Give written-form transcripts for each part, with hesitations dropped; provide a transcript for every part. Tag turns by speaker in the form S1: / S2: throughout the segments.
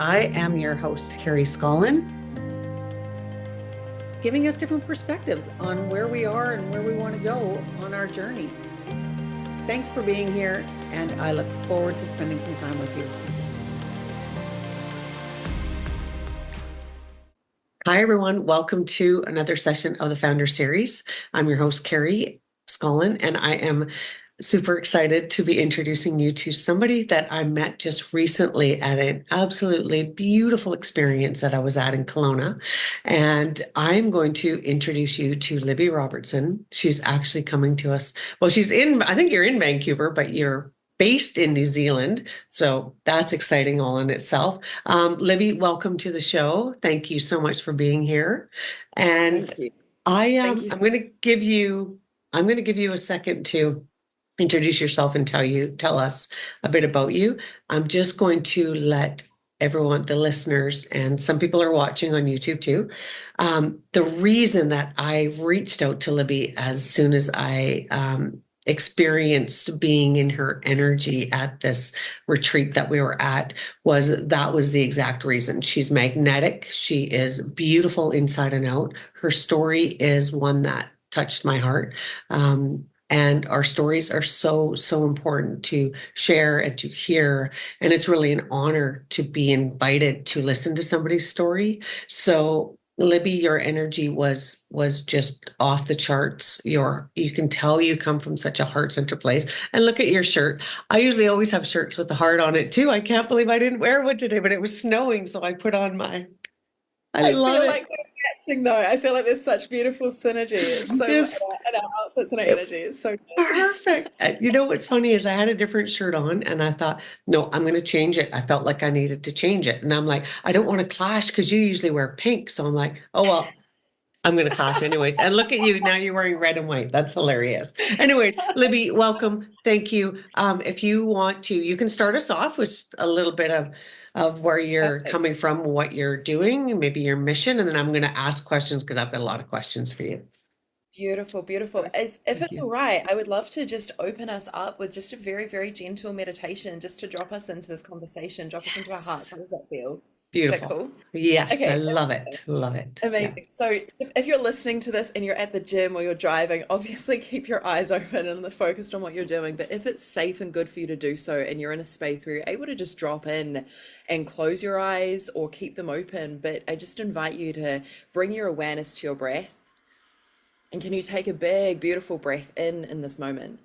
S1: I am your host, Carrie Scollon, giving us different perspectives on where we are and where we want to go on our journey. Thanks for being here, and I look forward to spending some time with you. Hi, everyone. Welcome to another session of the FoundHer Series. I'm your host, Carrie Scollon, and I am super excited to be introducing you to somebody that I met just recently at an absolutely beautiful experience that I was at in Kelowna. And I'm going to introduce you to Libby Robertson. She's actually coming to us. Well, I think you're in Vancouver, but you're based in New Zealand. So that's exciting all in itself. Libby, welcome to the show. Thank you so much for being here. And
S2: Thank you.
S1: I'm going to give you a second to introduce yourself and tell us a bit about you. I'm just going to let everyone, the listeners, and some people are watching on YouTube too. The reason that I reached out to Libby as soon as I experienced being in her energy at this retreat that we were at was the exact reason. She's magnetic. She is beautiful inside and out. Her story is one that touched my heart. And our stories are so, so important to share and to hear. And it's really an honor to be invited to listen to somebody's story. So Libby, your energy was just off the charts. You can tell you come from such a heart-centered place. And look at your shirt. I usually always have shirts with the heart on it too. I can't believe I didn't wear one today, but it was snowing, so I put on my. I love
S2: feel
S1: it.
S2: like we're matching though. I feel like there's such beautiful synergy. It's so and our outfits and our energy is so good.
S1: Perfect. You know what's funny is I had a different shirt on and I thought, no, I'm going to change it. I felt like I needed to change it. And I'm like, I don't want to clash because you usually wear pink. So I'm like, oh, well, I'm going to clash anyways. And look at you. Now you're wearing red and white. That's hilarious. Anyway, Libby, welcome. Thank you. If you want to, you can start us off with a little bit of where you're coming from, what you're doing, maybe your mission. And then I'm going to ask questions because I've got a lot of questions for you.
S2: Beautiful, beautiful. If it's all right, I would love to just open us up with just a very, very gentle meditation, just to drop us into this conversation, drop us into our hearts. How does that feel? Is that
S1: Beautiful.
S2: cool?
S1: Yes, I
S2: Okay,
S1: love it. Love it. Yeah.
S2: amazing. So if you're listening to this and you're at the gym or you're driving, obviously keep your eyes open and focused on what you're doing. But if it's safe and good for you to do so, and you're in a space where you're able to just drop in and close your eyes or keep them open, but I just invite you to bring your awareness to your breath. And can you take a big, beautiful breath in this moment?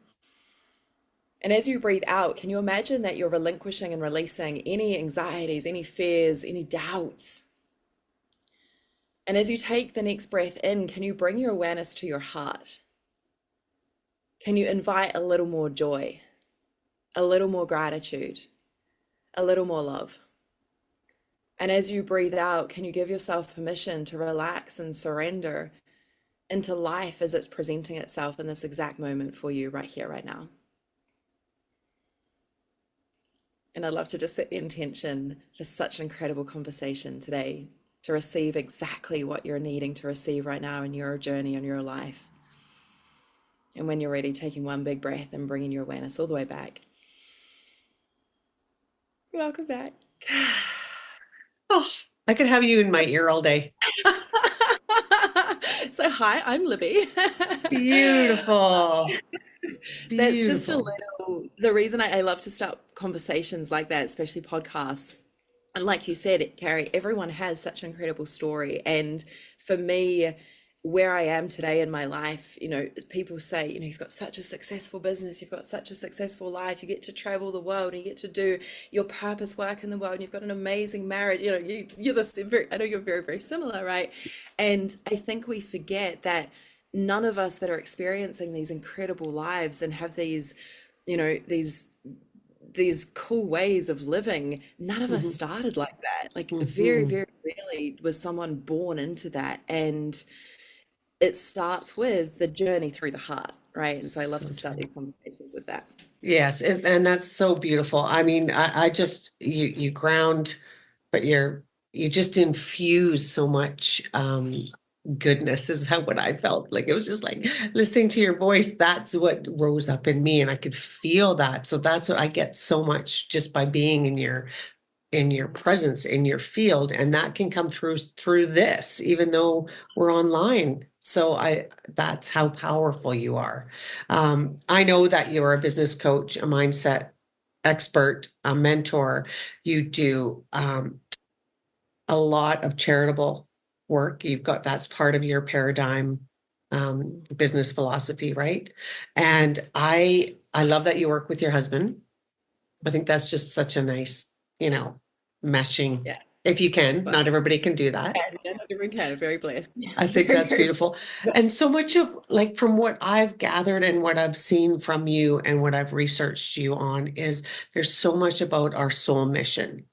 S2: And as you breathe out, can you imagine that you're relinquishing and releasing any anxieties, any fears, any doubts? And as you take the next breath in, can you bring your awareness to your heart? Can you invite a little more joy, a little more gratitude, a little more love? And as you breathe out, can you give yourself permission to relax and surrender into life as it's presenting itself in this exact moment for you right here, right now? And I'd love to just set the intention for such an incredible conversation today, to receive exactly what you're needing to receive right now in your journey, in your life. And when you're ready, taking one big breath and bringing your awareness all the way back. Welcome back.
S1: Oh, I could have you in my ear all day.
S2: So hi, I'm Libby.
S1: Beautiful.
S2: That's just a
S1: Beautiful.
S2: little, the reason I love to start conversations like that, especially podcasts. And like you said, Carrie, everyone has such an incredible story. And for me, where I am today in my life, people say, you've got such a successful business, you've got such a successful life, you get to travel the world and you get to do your purpose work in the world, and you've got an amazing marriage, you're this very, I know you're very, very similar, right? And I think we forget that none of us that are experiencing these incredible lives and have these, these cool ways of living, none of us started like that. Like very, very rarely was someone born into that. And it starts with the journey through the heart, right? And so I love to start these conversations with that.
S1: Yes, and that's so beautiful. I mean, I just you ground, but you just infuse so much goodness is what I felt like. It was just like listening to your voice. That's what rose up in me, and I could feel that. So that's what I get so much just by being in in your presence, in your field, and that can come through this, even though we're online. So that's how powerful you are. I know that you're a business coach, a mindset expert, a mentor. You do a lot of charitable work. That's part of your paradigm business philosophy, right? And I love that you work with your husband. I think that's just such a nice, meshing.
S2: Yeah,
S1: If you
S2: it's
S1: can,
S2: fun.
S1: not everybody can do that.
S2: Yeah, not everyone can. Very blessed.
S1: I think
S2: Very,
S1: that's
S2: very
S1: beautiful. And so much of, like, from what I've gathered and what I've seen from you and what I've researched you on, is there's so much about our soul mission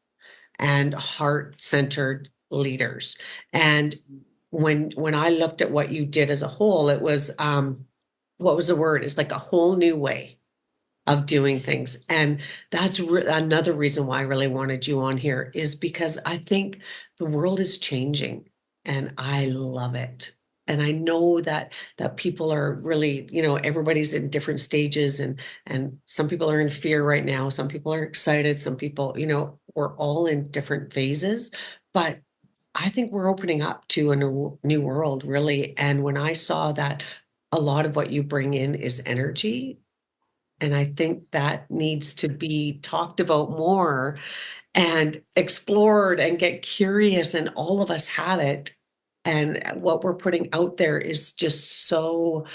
S1: and heart-centered leaders. And when I looked at what you did as a whole, it was what was the word? It's like a whole new way of doing things. And that's another reason why I really wanted you on here, is because I think the world is changing and I love it. And I know that people are really, everybody's in different stages, and some people are in fear right now. Some people are excited. Some people, we're all in different phases, but I think we're opening up to a new world, really. And when I saw that a lot of what you bring in is energy, and I think that needs to be talked about more and explored and get curious, and all of us have it. And what we're putting out there is just so,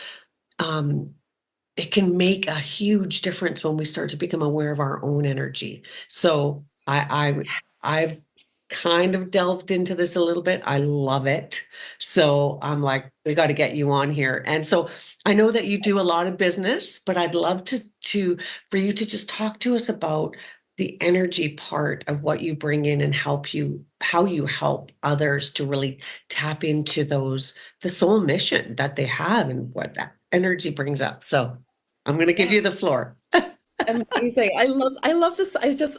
S1: it can make a huge difference when we start to become aware of our own energy. So I've kind of delved into this a little bit. I love it. So I'm like, we got to get you on here. And so I know that you do a lot of business, but I'd love to for you to just talk to us about the energy part of what you bring in and how you help others to really tap into the soul mission that they have and what that energy brings up. So I'm going to give you
S2: Yes.
S1: the floor.
S2: Amazing. I love this.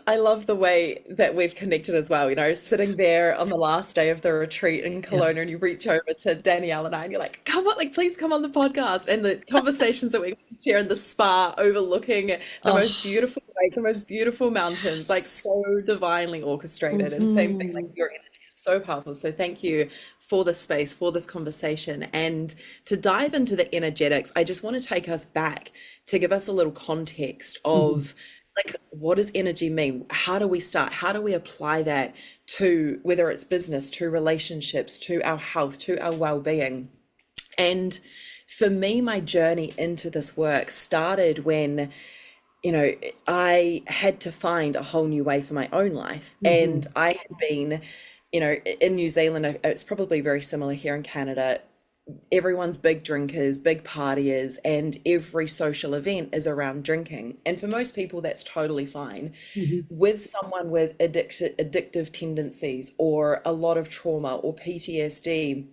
S2: I love the way that we've connected as well. Sitting there on the last day of the retreat in
S1: Yeah.
S2: Kelowna, and you reach over to Danielle and I, and you're like, come on, like, please come on the podcast. And the conversations that we get to share in the spa overlooking the most
S1: Oh,
S2: beautiful lake, the most beautiful mountains, like
S1: yes.
S2: so divinely orchestrated. And same thing, like
S1: Mhm.
S2: your energy is so powerful. So thank you for this space, for this conversation. And to dive into the energetics, I just want to take us back to give us a little context
S1: Mhm.
S2: of, like, what does energy mean? How do we start? How do we apply that to, whether it's business, to relationships, to our health, to our well-being? And for me, my journey into this work started when, you know, I had to find a whole new way for my own life. And
S1: Mhm.
S2: I had been, in New Zealand, it's probably very similar here in Canada. Everyone's big drinkers, big partiers, and every social event is around drinking. And for most people, that's totally fine.
S1: Mhm.
S2: With someone with addictive tendencies or a lot of trauma or PTSD,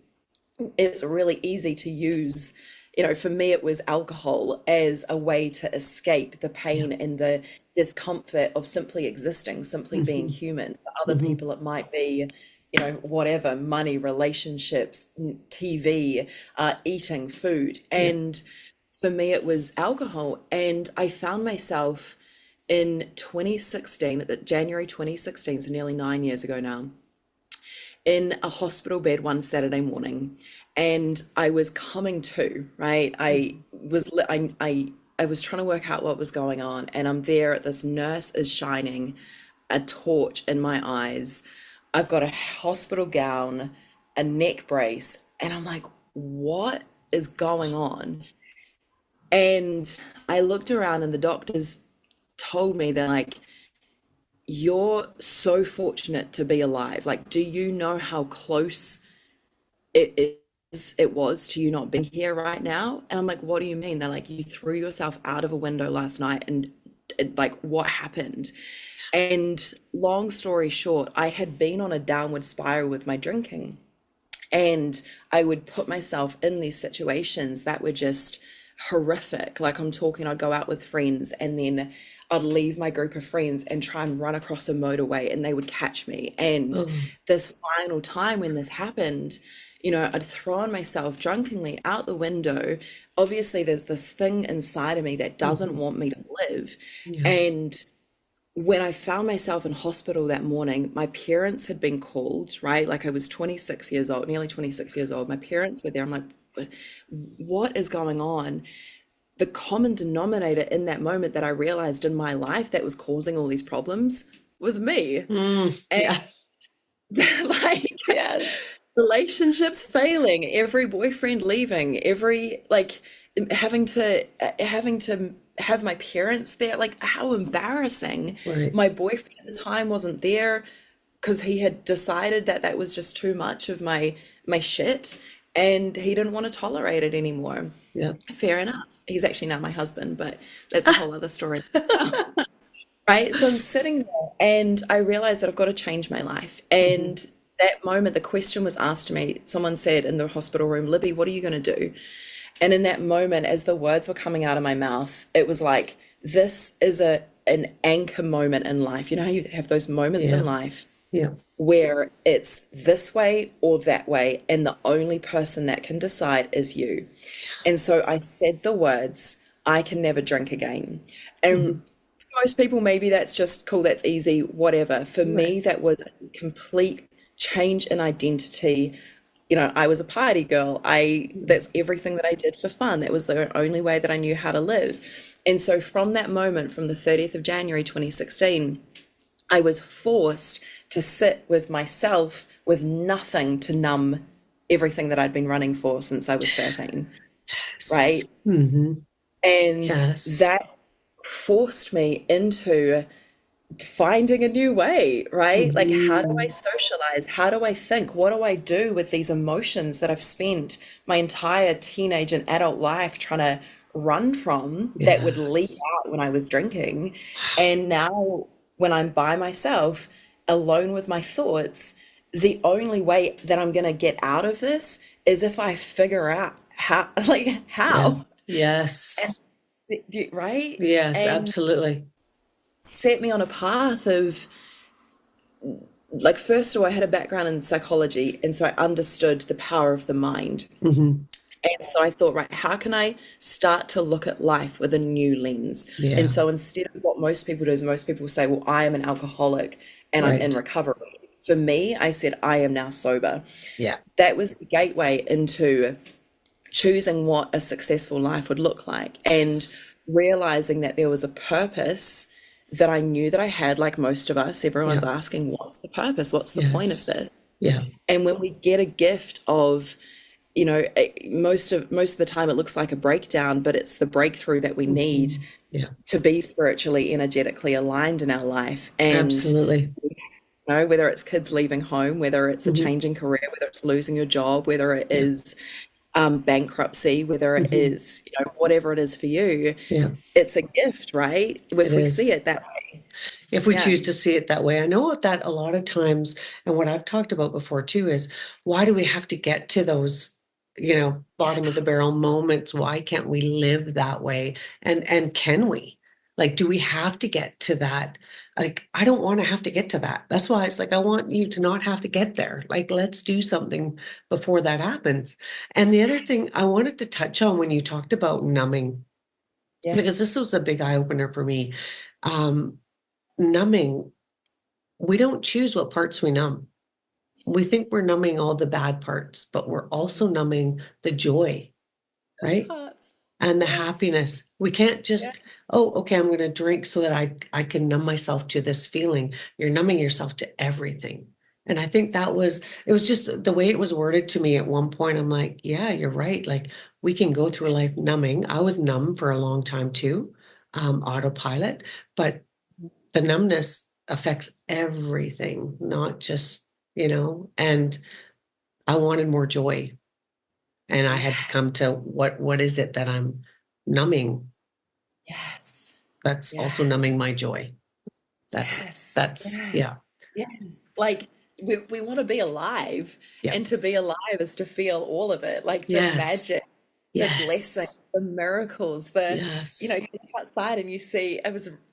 S2: it's really easy to use. For me, it was alcohol as a way to escape the
S1: Yeah.
S2: pain and the discomfort of simply existing, simply being
S1: Mhm.
S2: human. For other
S1: Mhm.
S2: people, it might be, whatever, money, relationships, TV, eating, food.
S1: Yeah.
S2: And for me, it was alcohol. And I found myself in 2016, at the January 2016, so nearly 9 years ago now, in a hospital bed one Saturday morning, and I was coming to, right? I
S1: Mhm.
S2: was I was trying to work out what was going on, and I'm there. This nurse is shining a torch in my eyes. I've got a hospital gown, a neck brace, and I'm like, what is going on? And I looked around, and the doctors told me, they're like, you're so fortunate to be alive. Like, do you know how close it was to you not being here right now? And I'm like, what do you mean? They're like, you threw yourself out of a window last night, and like, what happened? And long story short, I had been on a downward spiral with my drinking, and I would put myself in these situations that were just horrific. Like, I'm talking, I'd go out with friends, and then I'd leave my group of friends and try and run across a motorway, and they would catch me. And
S1: Oh,
S2: this final time when this happened, I'd thrown myself drunkenly out the window. Obviously, there's this thing inside of me that doesn't
S1: mhm.
S2: want me to live.
S1: Yeah.
S2: And when I found myself in hospital that morning, my parents had been called, right? Like I was 26 years old, nearly 26 years old. My parents were there. I'm like, what is going on? The common denominator in that moment that I realized in my life that was causing all these problems was me. And
S1: Yeah.
S2: like
S1: Yes.
S2: relationships failing, every boyfriend leaving, every like having to have my parents there, like how embarrassing.
S1: Right.
S2: My boyfriend at the time wasn't there because he had decided that that was just too much of my shit and he didn't want to tolerate it anymore.
S1: Yeah.
S2: Fair enough. He's actually now my husband, but that's a whole other story in itself. Right? So I'm sitting there and I realize that I've got to change my life.
S1: Mhm.
S2: And that moment, the question was asked to me. Someone said in the hospital room, Libby, what are you going to do? And in that moment, as the words were coming out of my mouth, it was like, this is an anchor moment in life. You know how you have those moments in
S1: Yeah.
S2: life
S1: Yeah.
S2: where it's this way or that way, and the only person that can decide is you. And so I said the words, I can never drink again. And
S1: Mhm.
S2: for most people, maybe that's just cool, that's easy, whatever. For
S1: Right.
S2: me, that was a complete change in identity. I was a party girl. That's everything that I did for fun. That was the only way that I knew how to live. And so from that moment, from the 30th of January 2016, I was forced to sit with myself with nothing to numb everything that I'd been running for since I was 13,
S1: Yes.
S2: right?
S1: Hmm.
S2: And
S1: Yes.
S2: that forced me into finding a new way, right? Like, how do I
S1: Hmm.
S2: socialize? How do I think? What do I do with these emotions that I've spent my entire teenage and adult life trying to run from that would leak
S1: Yes.
S2: out when I was drinking? And now, when I'm by myself, alone with my thoughts, the only way that I'm going to get out of this is if I figure out how, like,
S1: Yeah.
S2: how,
S1: Yes.
S2: right?
S1: Yes,
S2: And
S1: absolutely.
S2: set me on a path of like, first of all, I had a background in psychology, and so I understood the power of the mind.
S1: Hmm.
S2: And so I thought, right, how can I start to look at life with a new lens? And
S1: Yeah.
S2: so instead of what most people do is most people say, well, I am an alcoholic and I'm in
S1: Right.
S2: recovery. For me, I said, I am now sober.
S1: Yeah.
S2: That was the gateway into choosing what a successful life would look like and
S1: Yes.
S2: realizing that there was a purpose that I knew that I had, like most of us. Everyone's
S1: Yeah.
S2: asking, what's the purpose? What's the point of
S1: Yes.
S2: this?
S1: Yeah.
S2: And when we get a gift of, most of the time it looks like a breakdown, but it's the breakthrough that we need
S1: Hmm. Yeah.
S2: to be spiritually, energetically aligned in our life. And
S1: Absolutely.
S2: whether it's kids leaving home, whether it's a
S1: Hmm.
S2: changing career, whether it's losing your job, whether it
S1: Yeah.
S2: is bankruptcy, whether it
S1: Hmm.
S2: is, whatever it is for you,
S1: Yeah.
S2: it's a gift, right?
S1: It
S2: If we see
S1: is.
S2: it that way.
S1: If we
S2: Yeah.
S1: choose to see it that way. I know that a lot of times, and what I've talked about before too, is why do we have to get to those,
S2: Yeah.
S1: bottom of the barrel moments? Why can't we live that way? And can we? Like, do we have to get to that? Like, I don't want to have to get to that. That's why it's like, I want you to not have to get there. Like, let's do something before that happens. And the other
S2: Yes.
S1: thing I wanted to touch on when you talked about numbing, because
S2: Yes.
S1: this was a big eye opener for me. Um, Numbing, we don't choose what parts we numb. We think we're numbing all the bad parts, but we're also numbing the joy,
S2: Good
S1: right?
S2: parts.
S1: And the
S2: Yes.
S1: happiness. We can't
S2: Yeah.
S1: just, oh, okay, I'm going to drink so that I can numb myself to this feeling. You're numbing yourself to everything. And I think it was just the way it was worded to me at one point. I'm like, yeah, you're right. Like, we can go through life numbing. I was numb for a long time too, autopilot, but the numbness affects everything, not just, and I wanted more joy. And I had to
S2: Yes.
S1: come to what is it that I'm numbing?
S2: Yes.
S1: That's also
S2: Yeah.
S1: numbing my joy. That
S2: Yes.
S1: that's
S2: Yes.
S1: yeah.
S2: Yes. Like we want to be alive,
S1: Yeah.
S2: and to be alive is to feel all of it, like the
S1: Yes.
S2: magic, the blessing,
S1: Yes.
S2: the miracles,
S1: Yes.
S2: you look outside and you see,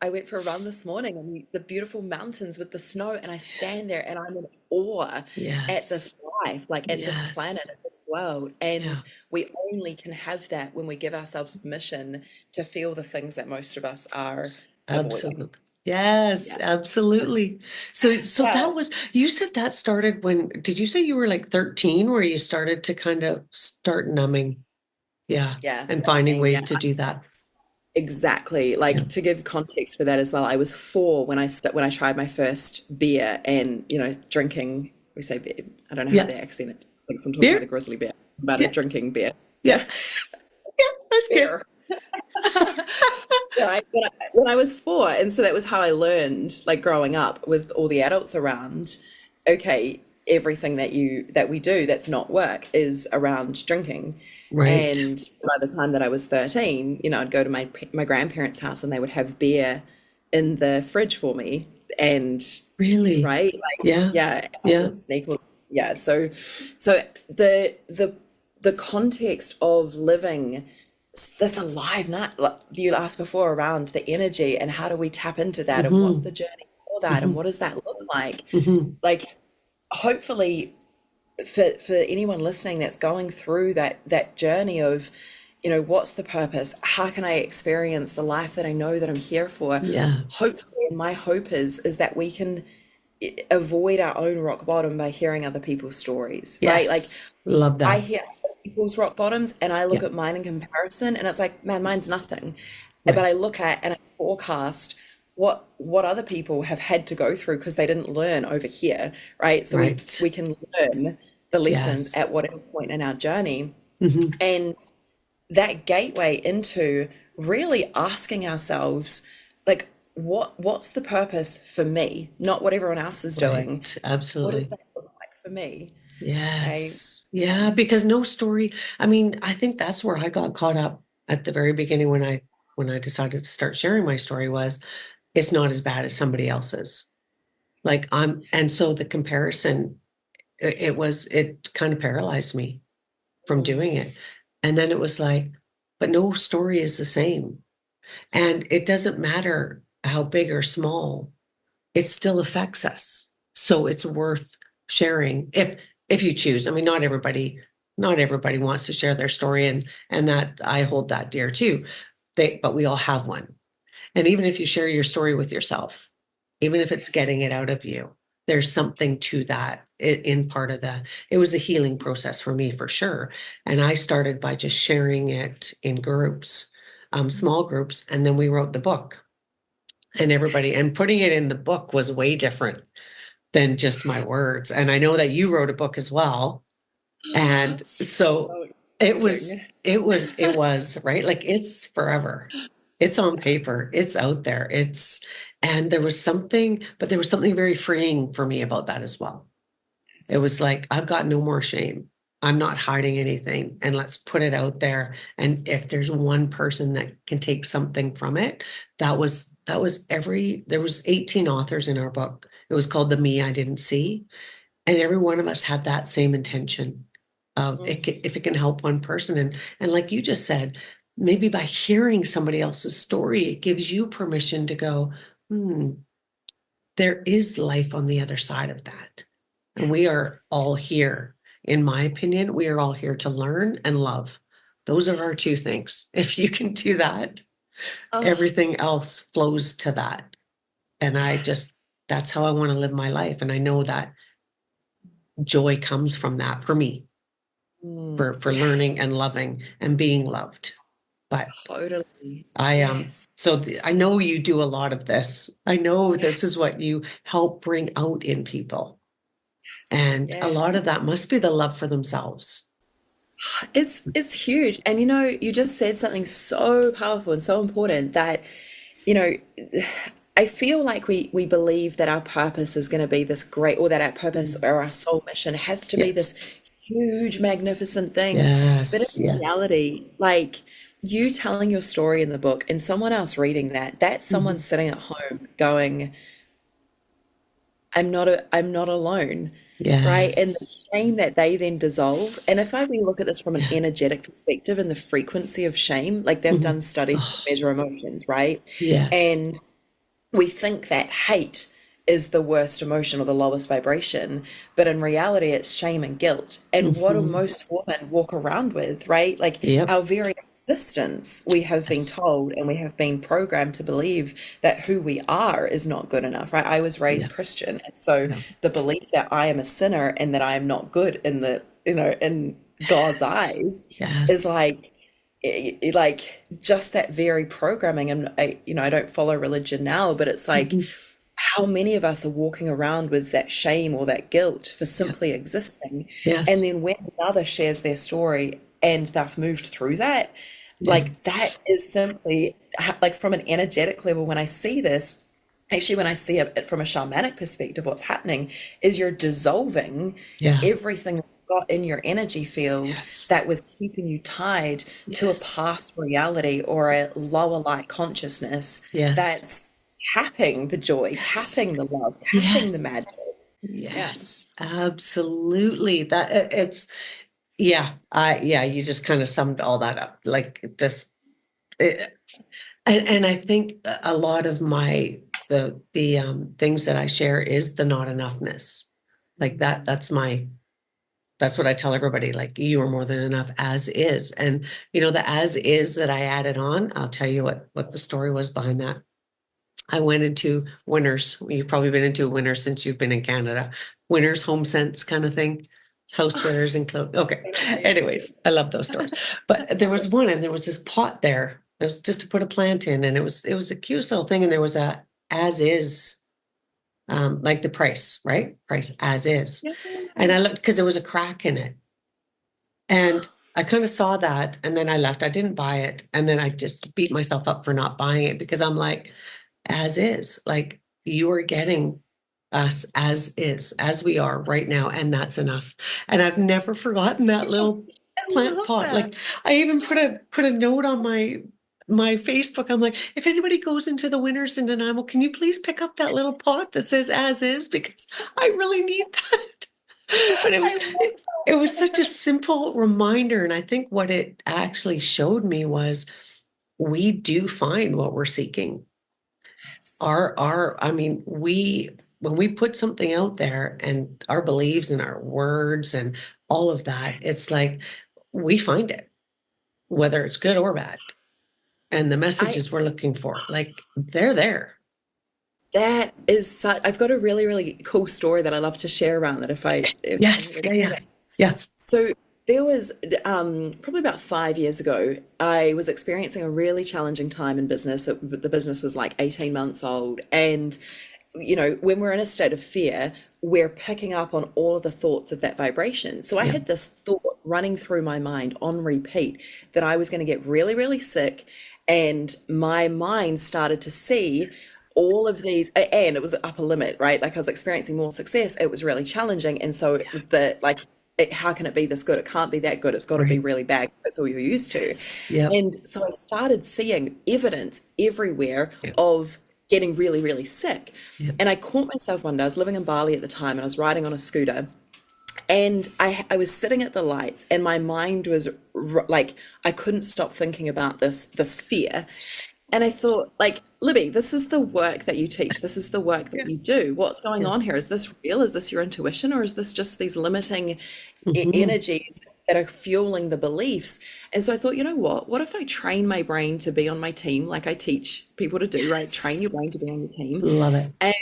S2: I went for a run this morning and the beautiful mountains with the snow, and I stand there and I'm in awe at this
S1: Yes.
S2: life, like at this planet,
S1: Yes.
S2: at this world.
S1: Yeah.
S2: And we only can have that when we give ourselves permission to feel the things that most of us are avoiding.
S1: Absolutely. Yes,
S2: Yeah.
S1: absolutely. So
S2: Yeah.
S1: that was, you said that started when, did you say you were like 13 where you started to kind of start numbing? Yeah.
S2: Yeah.
S1: And finding
S2: 13,
S1: ways
S2: yeah.
S1: to do that.
S2: Exactly.
S1: Yeah.
S2: Like to give context for that as well, I was 4 when when I tried my first beer and, drinking, we say beer. I don't know how
S1: Yeah.
S2: the accent it thinks I'm talking about the
S1: Beer?
S2: grizzly bear, about a
S1: Yeah.
S2: drinking beer.
S1: Yeah.
S2: Yeah.
S1: Yeah. That's good.
S2: Beer. Right. When I was 4, and so that was how I learned, like growing up with all the adults around, okay, everything that we do that's not work is around drinking.
S1: Right.
S2: And by the time that I was 13, I'd go to my grandparents' house and they would have beer in the fridge for me. And
S1: Really?
S2: right, like
S1: Yeah.
S2: yeah, I
S1: Yeah.
S2: would sneak yeah. So the context of living this alive night, like you asked before, around the energy and how do we tap into that and what's
S1: Mm-hmm.
S2: the journey for that and
S1: Mm-hmm.
S2: what does that look like?
S1: Mm-hmm.
S2: Like hopefully for anyone listening that's going through that journey of, what's the purpose? How can I experience the life that I know that I'm here for?
S1: Yeah.
S2: Hopefully, my hope is that we can avoid our own rock bottom by hearing other people's stories, right? Like
S1: Yes. Love
S2: I
S1: that.
S2: hear other people's rock bottoms and I look
S1: Yeah.
S2: at mine in comparison and it's like, man, mine's nothing. But
S1: Right.
S2: I look at and I forecast what other people have had to go through because they didn't learn over here, right? So we
S1: Right.
S2: can learn the lessons
S1: Yes.
S2: at whatever point in our journey.
S1: Mm-hmm.
S2: And that gateway into really asking ourselves, like, what's the purpose for me? Not what everyone else is doing.
S1: Right.
S2: What does
S1: Absolutely.
S2: that look like for me? Right?
S1: Yes. Yeah, because no story, I mean, I think that's where I got caught up at the very beginning when I decided to start sharing my story was it's not as bad as somebody else's. Like and so the comparison, it kind of paralyzed me from
S2: Mm,
S1: doing it. And then it was like, but no story is the same. And it doesn't matter how big or small, it still affects us. So it's worth sharing if you choose. I mean, not everybody wants to share their story, and that I hold that dear too. But we all have one. And even if you share your story with yourself, even if it's
S2: yes.
S1: getting it out of you, there's something to that in part of that. It was a healing process for me for sure. And I started by just sharing it in groups, small groups, and then we wrote the book. And putting it in the book was way different than just my words. And I know that you wrote a book as well. And so
S2: So
S1: it
S2: exciting.
S1: was right. Like it's forever. It's on paper. It's out there. And there was something very freeing for me about that as well. It
S2: Yes.
S1: was like, I've got no more shame. I'm not hiding anything, and let's put it out there. And if there's one person that can take something from it, there was 18 authors in our book. It was called The Me I Didn't See. And every one of us had that same intention of
S2: Mm,
S1: if it can help one person. And like you just said, maybe by hearing somebody else's story, it gives you permission to go, there is life on the other side of that. And we
S2: yes.
S1: are all here. In my opinion, we are all here to learn and love. Those are our two things. If you can do that,
S2: Oh,
S1: everything else flows to that. And
S2: yes.
S1: that's how I want to live my life. And I know that joy comes from that for me, for
S2: Yeah,
S1: learning and loving and being loved. But
S2: totally.
S1: I
S2: Yes.
S1: I know you do a lot of this. I know this is what you help bring out in people. And a
S2: Yes.
S1: lot of that must be the love for themselves.
S2: It's huge. And you just said something so powerful and so important that, you know, I feel like we believe that our purpose is going to be this great, or that our purpose
S1: Mm.
S2: or our soul mission has to be
S1: Yes.
S2: this huge, magnificent thing. But
S1: Yes.
S2: in
S1: Yes.
S2: reality, like you telling your story in the book and someone else reading that, that's someone
S1: Mhm.
S2: sitting at home going, I'm not alone, right? And the
S1: Yes.
S2: shame that they then dissolve. And if we look at this from an
S1: Yeah.
S2: energetic perspective and the frequency of shame, like they've
S1: Mhm.
S2: done studies to
S1: Oh,
S2: measure emotions, right?
S1: yes.
S2: And we think that hate is the worst emotion or the lowest vibration, but in reality it's shame and guilt. And what do
S1: Hmm.
S2: most women walk around with, right? Like
S1: Yep.
S2: our very existence, we have been
S1: Yes.
S2: told and we have been programmed to believe that who we are is not good enough, right? I was
S1: Yeah.
S2: raised Christian, and so
S1: Yeah.
S2: the belief that I am a sinner and that I am not good in the, in God's
S1: Yes.
S2: eyes is
S1: Yes.
S2: like, like just that very programming. And I don't follow religion now, but it's like
S1: Hmm.
S2: how many of us are walking around with that shame or that guilt for
S1: Yeah.
S2: simply existing. And
S1: Yes.
S2: then when another shares their story and they've moved through that,
S1: Yeah.
S2: like that is simply like from an energetic level, when I see this, actually when I see it from a shamanic perspective, what's happening is you're dissolving
S1: Yeah.
S2: everything that you've got in your energy field
S1: Yes.
S2: that was keeping you tied to a
S1: Yes.
S2: past reality or a lower light consciousness
S1: Yes.
S2: that's capping the joy,
S1: Yes.
S2: capping the love, capping the
S1: Yes.
S2: magic. Yeah.
S1: Yes. Absolutely. It's yeah. Yeah. You just kind of summed all that up. Like just it, and I think a lot of the things that I share is the not enoughness. Like that's what I tell everybody, like you are more than enough as is. And the as is that I added on, I'll tell you what the story was behind that. I went into Winners. You've probably been into Winners since you've been in Canada. Winners, Home Sense kind of thing. It's housewares and clothes. Okay. Anyways, I love those stores. But there was one, and there was this pot there. It was just to put a plant in, and it was a cute little thing, and there was a as is, like the price, right? Price as is.
S2: Yeah.
S1: And I looked because there was a crack in it. And I kind of saw that, and then I left. I didn't buy it. And then I just beat myself up for not buying it because I'm like, as is, like you are getting us as is, as we are right now. And that's enough. And I've never forgotten that little
S2: I
S1: plant
S2: love
S1: pot.
S2: that.
S1: Like I even put a note on my Facebook. I'm like, if anybody goes into the Winners in Nanaimo, can you please pick up that little pot that says as is? Because I really need that. But
S2: I love
S1: it was such a simple reminder. And I think what it actually showed me was we do find what we're seeking.
S2: this. Yes.
S1: I mean, when we put something out there and our beliefs and our words and all of that, it's like we find it, whether it's good or bad. And the
S2: I
S1: messages we're looking for, like they're there.
S2: That is such, I've got a really, really cool story that I love to share around that if you're
S1: Yes.
S2: ready
S1: Yeah.
S2: to hear
S1: Yeah.
S2: it.
S1: Yeah.
S2: So there was probably about 5 years ago, I was experiencing a really challenging time in business. The business was like 18 months old. And, when we're in a state of fear, we're picking up on all of the thoughts of that vibration. So I
S1: Yeah.
S2: had this thought running through my mind on repeat that I was going to get really, really sick. And my mind started to see all of these, and it was an upper limit, right? Like I was experiencing more success. It was really challenging. And so
S1: Yeah.
S2: how can it be this good? It can't be that good. It's got to be
S1: Right.
S2: really bad. That's all you're used to.
S1: Yes. Yep.
S2: And so I started seeing evidence everywhere
S1: Yeah.
S2: of getting really, really sick.
S1: Yeah.
S2: And I caught myself one day, I was living in Bali at the time and I was riding on a scooter and I was sitting at the lights and my mind was like, I couldn't stop thinking about this fear. And I thought, like, Libby, this is the work that you teach. This is the work that
S1: Yeah.
S2: you do. What's going
S1: Yeah.
S2: on here? Is this real? Is this your intuition? Or is this just these limiting
S1: Hmm.
S2: energies that are fueling the beliefs? And so I thought, you know what? What if I train my brain to be on my team like I teach people to do, right? Train your
S1: Yes.
S2: brain to be on your team.
S1: Love it.
S2: And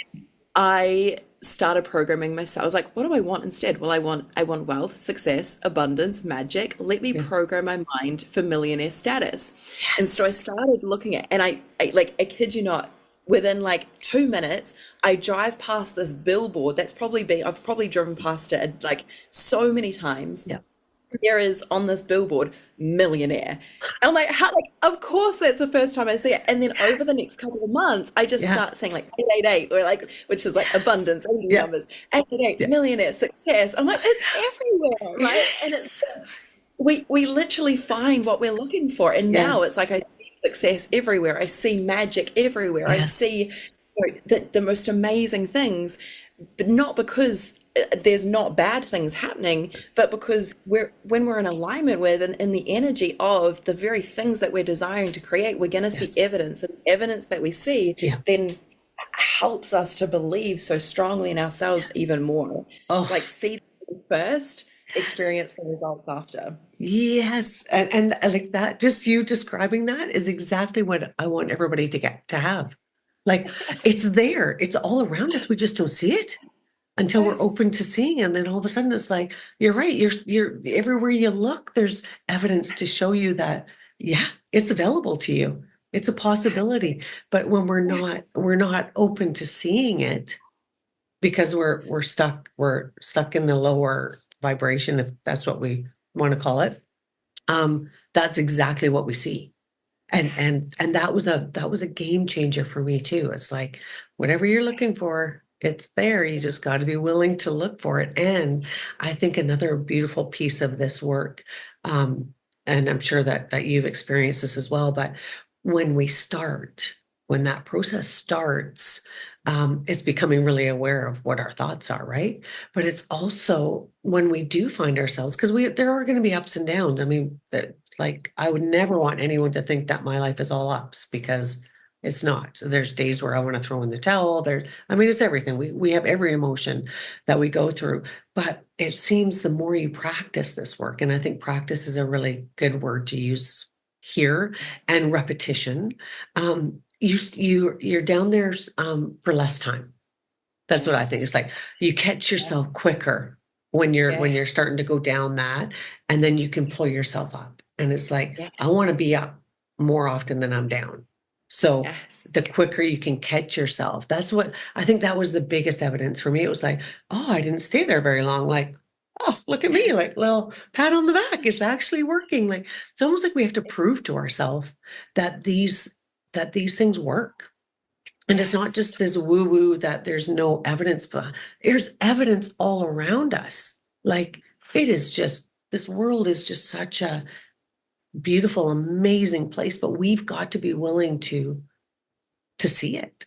S2: I started programming myself. I was like, what do I want instead? Well, I want wealth, success, abundance, magic. Let me
S1: Yeah.
S2: program my mind for millionaire status. And so I
S1: Yes.
S2: started looking at, and I kid you not, within like 2 minutes, I drive past this billboard I've probably driven past it like so many times.
S1: Yeah.
S2: There is on this billboard millionaire. And I'm like, how, like, of course that's the first time I see it. And then over the
S1: Yes.
S2: next couple of months, I just
S1: Yeah.
S2: start saying like 888 or like, which is like
S1: Yes.
S2: abundance, 80
S1: Yeah.
S2: numbers, 888,
S1: Yeah.
S2: millionaire, success. I'm like, it's everywhere, right? And it's,
S1: Yes.
S2: we literally find what we're looking for. And now it's
S1: Yes.
S2: like I see success everywhere. I see magic everywhere. I
S1: Yes.
S2: see the most amazing things, but not because there's not bad things happening, but because when we're in alignment with and in the energy of the very things that we're desiring to create, we're going to see
S1: Yes.
S2: evidence, and the evidence that we see
S1: Yeah.
S2: then helps us to believe so strongly in ourselves even more. It's
S1: Oh,
S2: like see the thing first,
S1: yes.
S2: experience the results after.
S1: Yes. And like that, just you describing that is exactly what I want everybody to get to have. Like it's there, it's all around us. We just don't see it until we're
S2: Yes.
S1: open to seeing it. And then all of a sudden it's like, you're right. You're everywhere you look, there's evidence to show you that, yeah, it's available to you. It's a
S2: Exactly.
S1: possibility. But when we're not open to seeing it because we're stuck in the lower vibration, if that's what we want to call it. That's exactly what we see. And that was a game changer for me too. It's like whatever you're looking for, it's there. You just got to be willing to look for it. And I think another beautiful piece of this work, um, and I'm sure that you've experienced this as well, but when we start, when that process starts, it's becoming really aware of what our thoughts are, right? But it's also when we do find ourselves, because we there are going to be ups and downs. I mean, that like I would never want anyone to think that my life is all ups because it's not. So there's days where I want to throw in the towel. I mean, it's everything. We have every emotion that we go through. But it seems the more you practice this work, and I think practice is a really good word to use here, and repetition, you're down there for less time. That's what I think.
S2: Yes.
S1: It's like you catch yourself quicker when you're
S2: Yeah.
S1: starting to go down that, and then you can pull yourself up. And it's like,
S2: Yeah.
S1: I want to be up more often than I'm down. So
S2: Yes.
S1: the quicker you can catch yourself, that's what I think that was the biggest evidence for me. It was like, oh, I didn't stay there very long. Like, oh, look at me, like little pat on the back. It's actually working. Like it's almost like we have to prove to ourselves that these things work. And it's not
S2: Yes.
S1: just this woo woo that there's no evidence, but there's evidence all around us. Like it is just, this world is just such a beautiful, amazing place, but we've got to be willing to see it.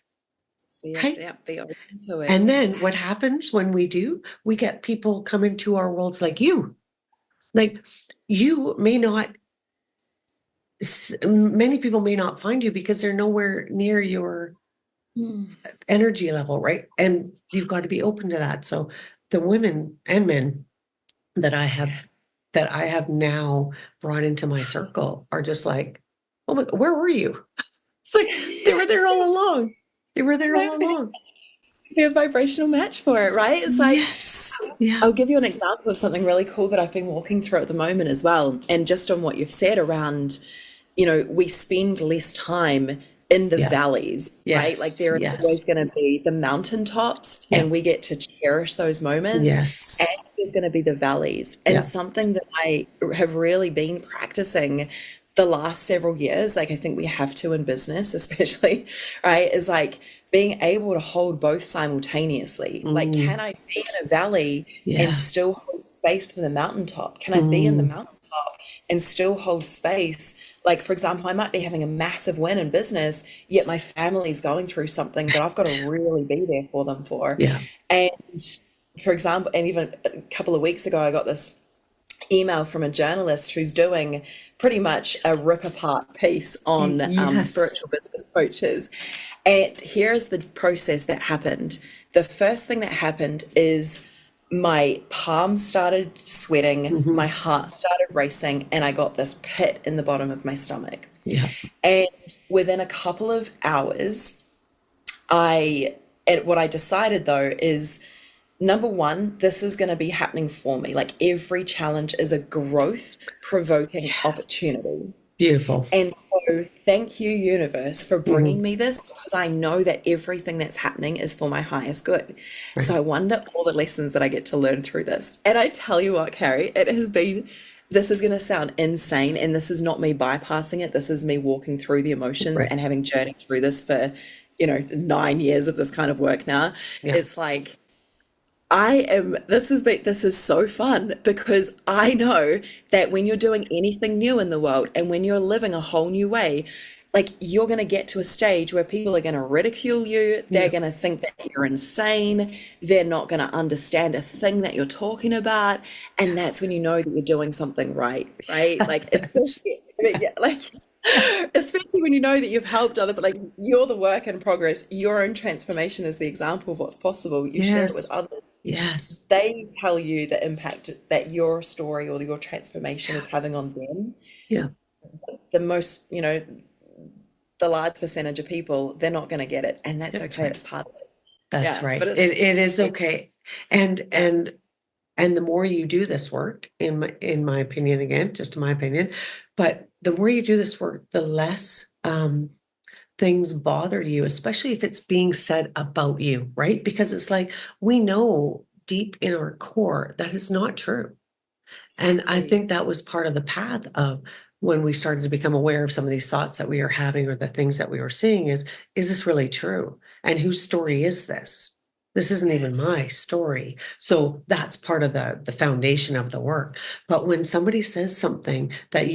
S2: See it.
S1: Right.
S2: Yeah. Be open to it.
S1: And then what
S2: Exactly.
S1: happens when we do? We get people come into our worlds like you. Like you may not, many people may not find you because they're nowhere near your
S2: Mm.
S1: energy level, right? And you've got to be open to that. So the women and men that I have
S2: Yes.
S1: that I have now brought into my circle are just like, oh my, where were you? It's like they were there all along. They were there all
S2: Exactly.
S1: along.
S2: Be a vibrational match for it, right? It's like,
S1: Yes. Yeah.
S2: I'll give you an example of something really cool that I've been walking through at the moment as well. And just on what you've said around, we spend less time in the
S1: Yeah.
S2: valleys, right? Like
S1: Yes.
S2: there are always
S1: Yes.
S2: going to be the mountaintops,
S1: Yeah.
S2: and we get to cherish those moments.
S1: Yes.
S2: And there's going to be the valleys. And
S1: Yeah.
S2: something that I have really been practicing the last several years, like I think we have to in business, especially, right, is like being able to hold both simultaneously. Like, can
S1: Mm.
S2: I be in a valley and
S1: Yeah.
S2: still hold space for the mountaintop? Can I be in the
S1: Mm.
S2: mountaintop and still hold space? Like, for example, I might be having a massive win in business, yet my family's going through something that I've got to really be there for them for.
S1: Yeah.
S2: And for example, and even a couple of weeks ago, I got this email from a journalist who's doing pretty much a
S1: Yes.
S2: rip apart piece on
S1: Yes.
S2: spiritual business coaches. And here's the process that happened. The first thing that happened is my palms started sweating, my
S1: Hmm.
S2: heart started racing, and I got this pit in the bottom of my stomach.
S1: Yeah.
S2: And within a couple of hours, I, and what I decided though is number one, this is going to be happening for me. Like every challenge is a growth provoking
S1: Yeah.
S2: opportunity.
S1: Beautiful.
S2: And so, thank you, universe, for bringing
S1: Hmm.
S2: me this because I know that everything that's happening is for my highest good. So,
S1: Right.
S2: I wonder all the lessons that I get to learn through this. And I tell you what, Carrie, it has been, this is going to sound insane. And this is not me bypassing it. This is me walking through the emotions
S1: Right.
S2: and having journeyed through this for, 9 years of this kind of work now.
S1: Yeah.
S2: It's like, this is so fun because I know that when you're doing anything new in the world and when you're living a whole new way, like you're going to get to a stage where people are going to ridicule you. They're
S1: Yeah.
S2: going to think that you're insane. They're not going to understand a thing that you're talking about. And that's when you know that you're doing something right, right? Like,
S1: Yes.
S2: especially, yeah, like, Especially when you know that you've helped other, but like you're the work in progress. Your own transformation is the example of what's possible. You share it with
S1: Yes.
S2: others.
S1: Yes.
S2: They tell you the impact that your story or your transformation
S1: Yeah.
S2: is having on them.
S1: Yeah.
S2: The most, the large percentage of people, they're not going to get it, and that's
S1: That's
S2: okay.
S1: right.
S2: That's part of it.
S1: That's
S2: Yeah,
S1: right.
S2: but it's
S1: It is okay. And
S2: yeah,
S1: and the more you do this work, in my opinion, again, just my opinion, but the more you do this work, the less things bother you, especially if it's being said about you, right? Because it's like we know deep in our core that is not true. And I
S2: exactly.
S1: think that was part of the path of when we started to become aware of some of these thoughts that we were having or the things that we were seeing is this really true? And whose story is this? This isn't even
S2: Yes.
S1: my story. So that's part of the foundation of the work. But when somebody says something that it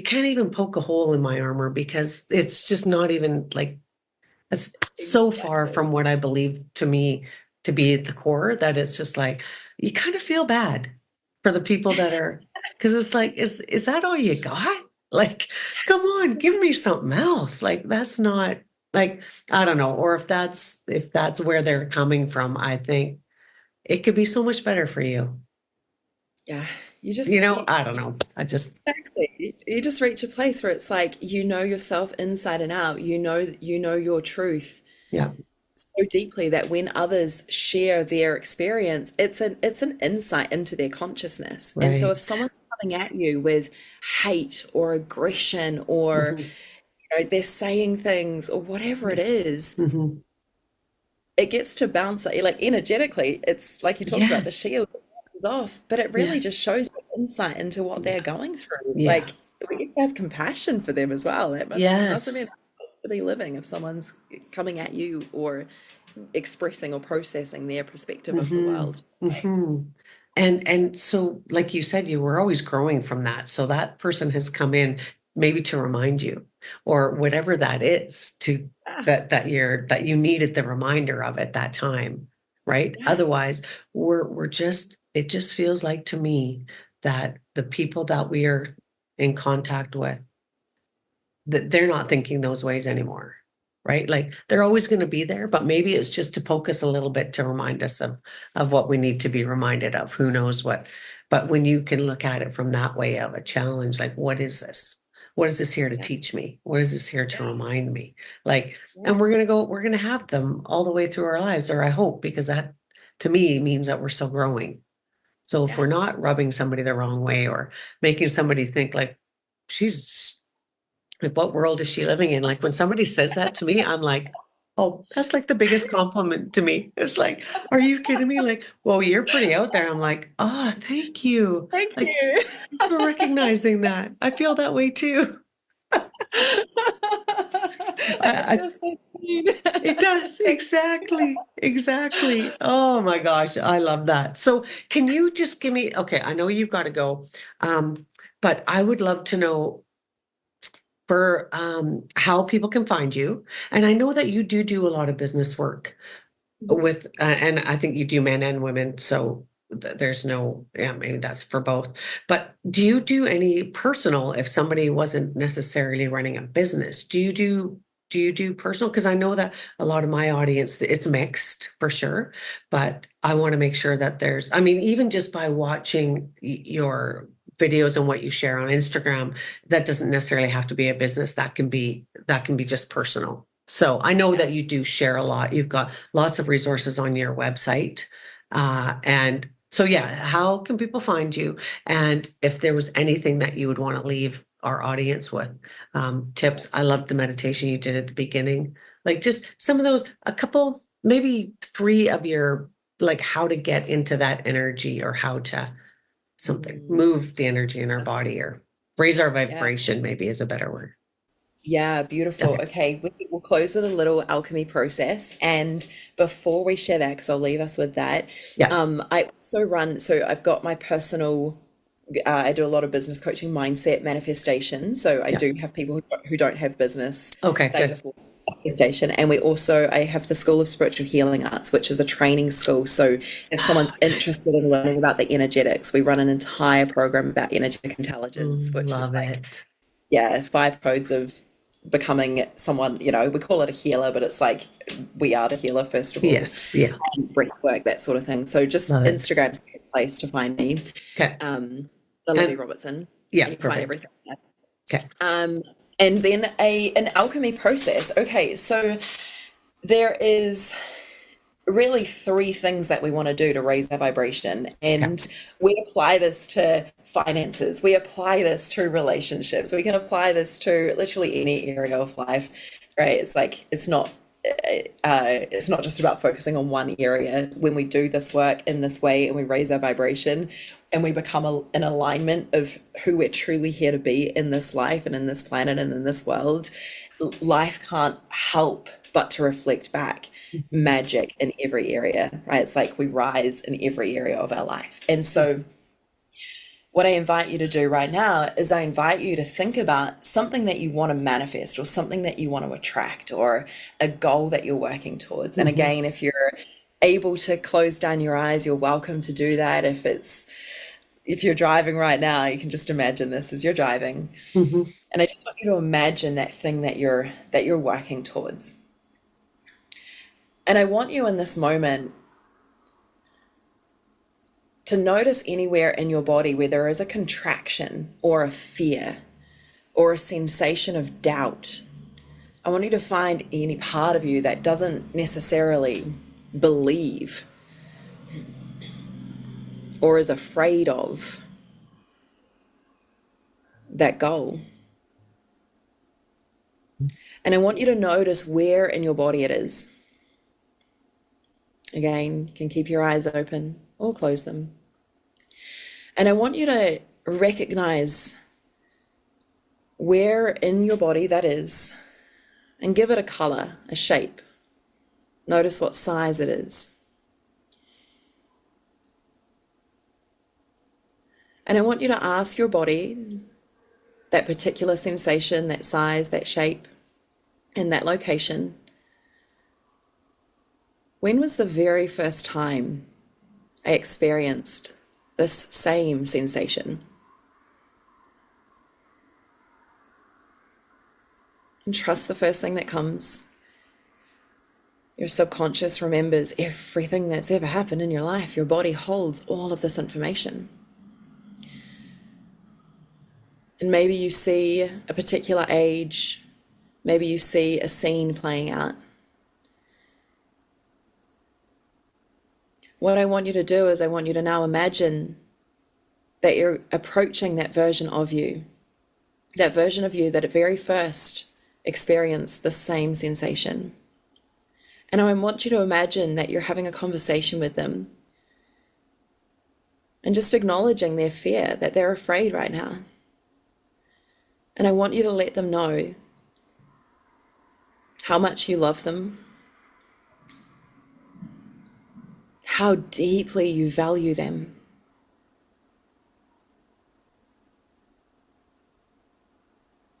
S1: can't even poke a hole in my armor because it's just not even like it's so far from
S2: Exactly.
S1: what I believe to me to be at the core that it's just like you kind of feel bad for the people that are because it's like is that all you got? Like, come on, give me something else. Like that's not like I don't know, or if that's where they're coming from, I think it could be so much better for you.
S2: Yeah, you just
S1: I don't know. I just
S2: exactly. You just reach a place where it's like you know yourself inside and out. You know your truth
S1: yeah,
S2: so deeply that when others share their experience, it's an insight into their consciousness. And so if
S1: right.
S2: someone's coming at you with hate or aggression or
S1: Mhm.
S2: they're saying things or whatever it
S1: Yeah.
S2: is,
S1: Mhm.
S2: it gets to bounce like energetically. It's like you talked about the
S1: Yes.
S2: shield it bounces off, but it really
S1: Yes.
S2: just shows you insight into what they're
S1: Yeah.
S2: going through.
S1: Yeah.
S2: Like we get to have compassion for them as well. It must have been
S1: Yes.
S2: to be living if someone's coming at you or expressing or processing their perspective of the
S1: Hmm.
S2: world.
S1: Hmm. And so, like you said, you were always growing from that. So that person has come in maybe to remind you, or whatever that is, to
S2: Yeah,
S1: that you needed the reminder of at that time, right?
S2: yeah,
S1: Otherwise, we're just it just feels like to me that the people that we are in contact with that they're not thinking those ways anymore, right? Like they're always going to be there, but maybe it's just to poke us a little bit to remind us of what we need to be reminded of. Who knows what? But when you can look at it from that way of a challenge, like what is this? What is this here to
S2: yeah,
S1: teach me? What is this here to
S2: yeah,
S1: remind me? Like,
S2: yeah,
S1: and we're gonna have them all the way through our lives, or I hope, because that to me means that we're still growing. So if
S2: yeah.
S1: we're not rubbing somebody the wrong way or making somebody think like she's like, what world is she living in? Like when somebody says that to me, I'm like, oh, that's like the biggest compliment to me. It's like, are you kidding me? Like, well, you're pretty out there. I'm like, oh, thank you.
S2: Thank
S1: Like,
S2: you.
S1: thanks for recognizing that. I feel that way too.
S2: It
S1: I
S2: feels so seen.
S1: it does.
S2: Thank
S1: Exactly. Exactly. Oh my gosh. I love that. So can you just give me, okay, I know you've got to go. But I would love to know for how people can find you. And I know that you do a lot of business work
S2: you.
S1: with, and I think you do men and women. So there's no, yeah, maybe that's for both. But do you do any personal if somebody wasn't necessarily running a business? Do you do personal? Because I know that a lot of my audience, it's mixed for sure, but I want to make sure that there's, I mean, even just by watching your videos and what you share on Instagram, that doesn't necessarily have to be a business. That can be just personal. So I know
S2: Yeah.
S1: that you do share a lot. You've got lots of resources on your website. And so, yeah, how can people find you? And if there was anything that you would want to leave our audience with, tips. I loved the meditation you did at the beginning. Like just some of those, a couple, maybe three of your, like how to get into that energy or how to something,
S2: Mm,
S1: move the energy in our body or raise our
S2: yeah.
S1: vibration, maybe is a better word.
S2: Yeah, beautiful.
S1: Okay.
S2: Okay, we'll close with a little alchemy process. And before we share that, because I'll leave us with that,
S1: Yeah.
S2: I also run, so I've got my personal, I do a lot of business coaching, mindset, manifestation. So I
S1: Yeah.
S2: do have people who don't have business.
S1: Okay.
S2: They
S1: Good.
S2: just Station. And I have the School of Spiritual Healing Arts, which is a training school. So if someone's interested in learning about the energetics, we run an entire program about energetic intelligence, which is
S1: Love
S2: like,
S1: it.
S2: yeah, 5 codes of becoming someone, we call it a healer, but it's like we are the healer, first of all,
S1: Yes. Yeah.
S2: and breath work, that sort of thing. So just
S1: Love it.
S2: Instagram's the best place to find me,
S1: Okay.
S2: the Libby
S1: And
S2: Robertson,
S1: yeah,
S2: and you can find
S1: perfect.
S2: everything there.
S1: Okay.
S2: And then an alchemy process. Okay, so there is really 3 things that we want to do to raise our vibration.
S1: Okay.
S2: And we apply this to finances, we apply this to relationships, we can apply this to literally any area of life, right? It's like it's not just about focusing on one area. When we do this work in this way and we raise our vibration and we become in alignment of who we're truly here to be in this life and in this planet and in this world, life can't help but to reflect back magic in every area, right? It's like we rise in every area of our life. And so what I invite you to do right now is I invite you to think about something that you want to manifest or something that you want to attract or a goal that you're working towards. And again, if you're able to close down your eyes, you're welcome to do that. If you're driving right now, you can just imagine this as you're driving. And I just want you to imagine that thing that you're working towards. And I want you in this moment to notice anywhere in your body where there is a contraction or a fear or a sensation of doubt. I want you to find any part of you that doesn't necessarily believe or is afraid of that goal. And I want you to notice where in your body it is. Again, you can keep your eyes open or close them. And I want you to recognize where in your body that is and give it a color, a shape. Notice what size it is. And I want you to ask your body that particular sensation, that size, that shape, and that location. When was the very first time I experienced this same sensation? And trust the first thing that comes. Your subconscious remembers everything that's ever happened in your life. Your body holds all of this information. And maybe you see a particular age, maybe you see a scene playing out. What I want you to do is I want you to now imagine that you're approaching that version of you that at very first experienced the same sensation. And I want you to imagine that you're having a conversation with them and just acknowledging their fear, that they're afraid right now. And I want you to let them know how much you love them, how deeply you value them,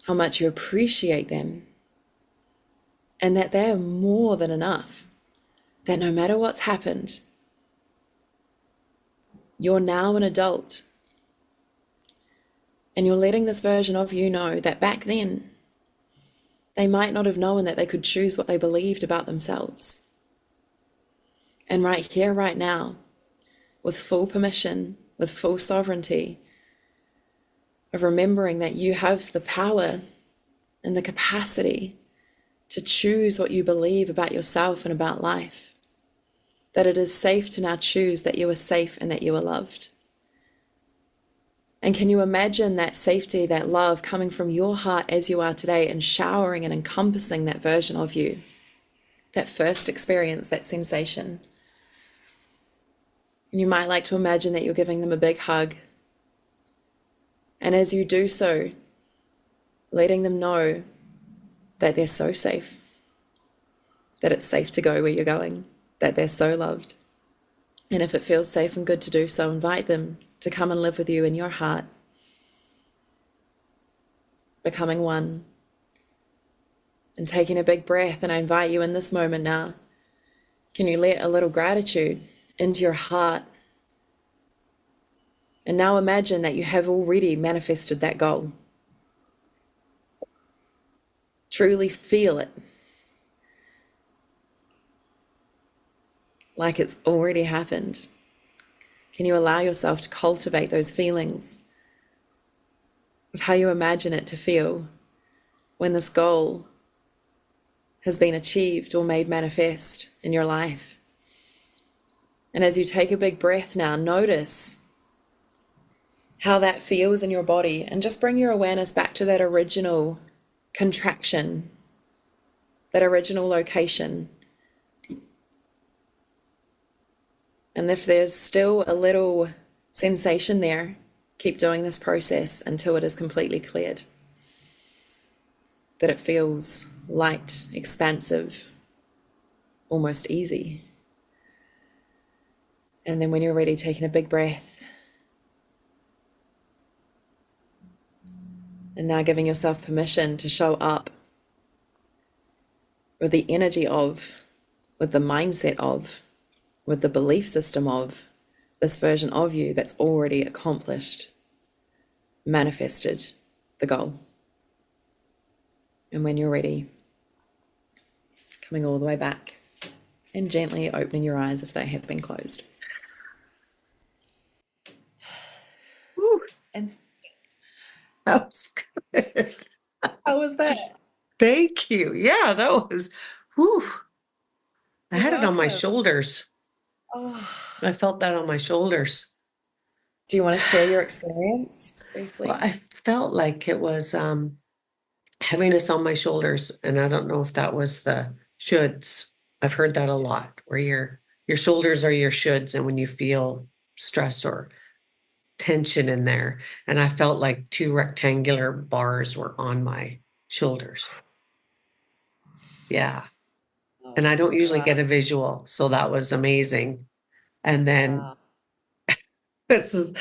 S2: how much you appreciate them, and that they're more than enough, that no matter what's happened, you're now an adult. And you're letting this version of you know that back then, they might not have known that they could choose what they believed about themselves. And right here, right now, with full permission, with full sovereignty, of remembering that you have the power and the capacity to choose what you believe about yourself and about life. That it is safe to now choose that you are safe and that you are loved. And can you imagine that safety, that love coming from your heart as you are today and showering and encompassing that version of you, that first experience, that sensation? And you might like to imagine that you're giving them a big hug. And as you do so, letting them know that they're so safe, that it's safe to go where you're going, that they're so loved. And if it feels safe and good to do so, invite them to come and live with you in your heart, becoming one and taking a big breath. And I invite you in this moment now. Can you let a little gratitude into your heart? And now imagine that you have already manifested that goal. Truly feel it. Like it's already happened. Can you allow yourself to cultivate those feelings of how you imagine it to feel when this goal has been achieved or made manifest in your life? And as you take a big breath now, notice how that feels in your body, and just bring your awareness back to that original contraction, that original location. And if there's still a little sensation there, keep doing this process until it is completely cleared. That it feels light, expansive, almost easy. And then when you're ready, taking a big breath. And now giving yourself permission to show up with the energy of, with the mindset of, with the belief system of this version of you that's already accomplished, manifested the goal. And when you're ready, coming all the way back and gently opening your eyes if they have been closed.
S1: Woo,
S2: And
S1: that was good.
S2: how was that?
S1: Thank you. Yeah, that was, whew. I
S2: You're
S1: had it on my
S2: welcome.
S1: shoulders.
S2: Oh.
S1: I felt that on my shoulders.
S2: Do you want to share your experience briefly?
S1: Well, I felt like it was heaviness on my shoulders, and I don't know if that was the shoulds. I've heard that a lot, where your shoulders are your shoulds, and when you feel stress or tension in there, and I felt like two rectangular bars were on my shoulders. Yeah. And I don't usually
S2: Wow.
S1: get a visual, so that was amazing. And then
S2: Wow.
S1: this is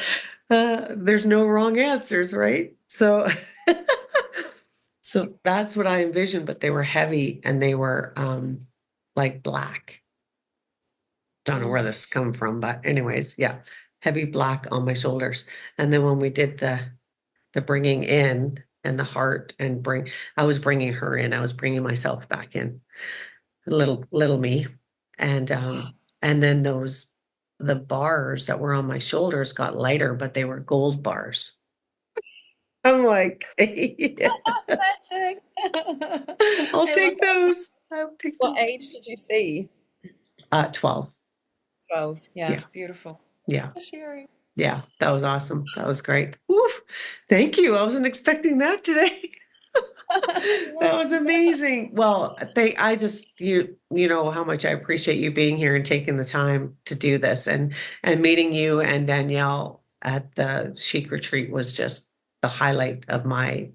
S1: there's no wrong answers, right? So so that's what I envisioned, but they were heavy and they were like black. Don't know where this come from, but anyways, yeah, heavy black on my shoulders. And then when we did the bringing in and the heart and I was bringing her in, I was bringing myself back in, little me, and then the bars that were on my shoulders got lighter, but they were gold bars. I'm like, yeah,
S2: Magic.
S1: I'll
S2: I love
S1: take
S2: that.
S1: those. I'll take
S2: What
S1: those.
S2: age did you see?
S1: 12.
S2: 12. Yeah,
S1: Yeah,
S2: beautiful.
S1: yeah,
S2: For sharing.
S1: yeah. That was awesome. That was great. Woof. Thank you. I wasn't expecting that today. That was amazing. Well, I just you know how much I appreciate you being here and taking the time to do this, and meeting you and Danielle at the Chic retreat was just the highlight of my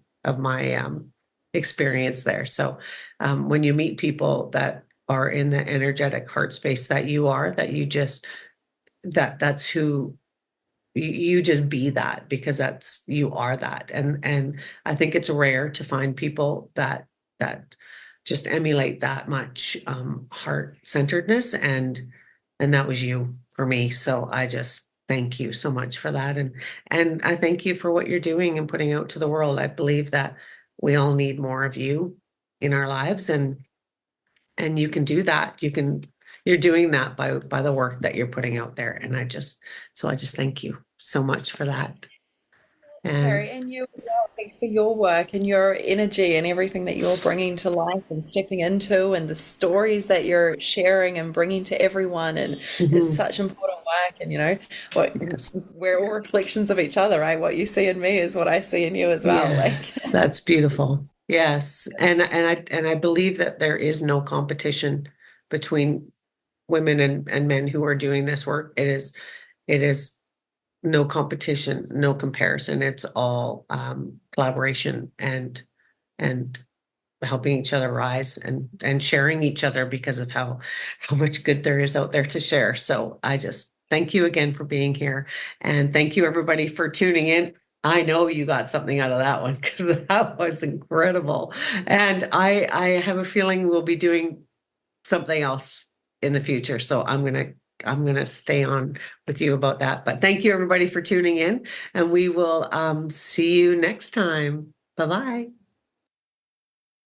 S1: experience there. So when you meet people that are in the energetic heart space that you are, that you just that's who you just be, that because you are that. And I think it's rare to find people that just emulate that much heart centeredness, and that was you for me. So I just thank you so much for that, and I thank you for what you're doing and putting out to the world. I believe that we all need more of you in our lives, and you can do that. You're doing that by the work that you're putting out there, and I just thank you so much for that. And
S2: Carrie, and you as well. Thank you for your work and your energy and everything that you're bringing to life and stepping into, and the stories that you're sharing and bringing to everyone. And it's
S1: mhm,
S2: such important work. And what
S1: yes,
S2: we're all reflections of each other, right? What you see in me is what I see in you as well. Like,
S1: yes, that's beautiful. Yes, and I believe that there is no competition between women and men who are doing this work. It is no competition, no comparison. It's all collaboration and helping each other rise and sharing each other because of how much good there is out there to share. So I just thank you again for being here, and thank you everybody for tuning in. I know you got something out of that one because that was incredible. And I have a feeling we'll be doing something else in the future. So I'm gonna stay on with you about that. But thank you everybody for tuning in, and we will see you next time. Bye-bye.